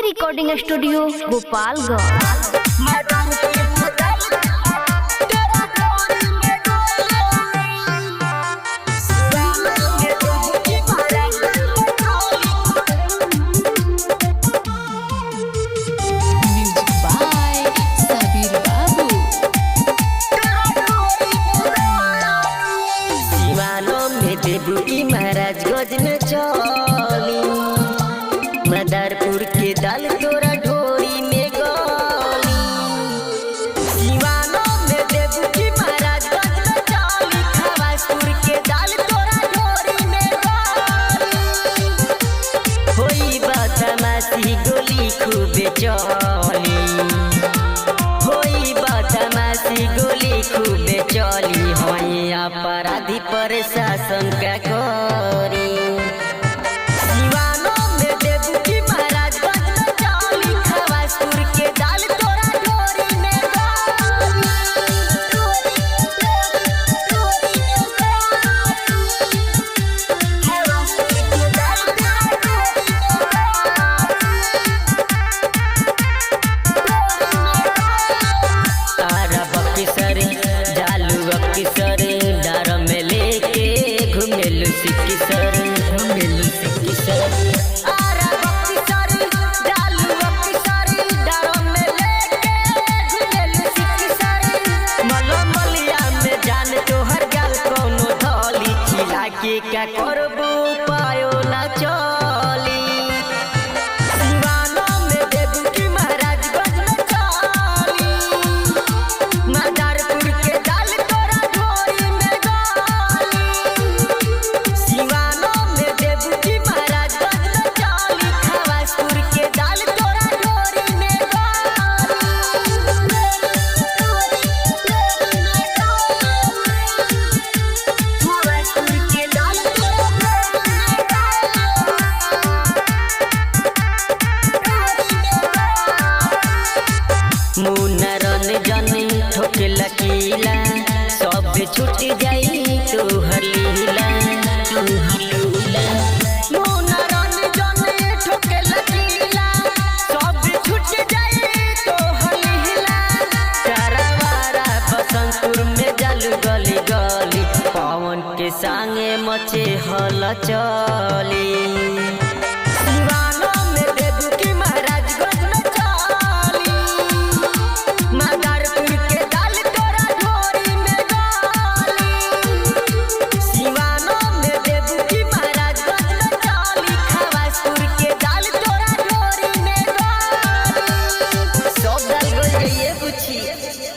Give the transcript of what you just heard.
Recording studio Gopalganj. Maharajganj में चली मदारपुर के दाल तोरा ढोरी में गली। सिवानो में देबू की महाराजगंज में चली खवासपुर के दाल तोरा ढोरी में गली। होई बदमाशी गोली खूबे चली, होई बदमाशी गोली खूबे चली। होई अपराधी प्रशासन का करी। सिवानो में देबू की महाराजगंज में चली खवासपुर के दाल तोरा ढोरी में क्या करबू पायो ना चली। सिवानो में देबू की महाराजगंज में चली मदारपुर के दाल तोरा ढोरी में गली। सिवानो में देबू की महाराजगंज में चली खवासपुर के दाल तोरा ढोरी में ठोके लकीला सब छूट जाई तोहर लीला। मुनरन जने ठोके लकीला सब छूट जाई तोहर लीला। करवारा बसंतपुर में जल गली गली पवन के संगे मचे हल चली।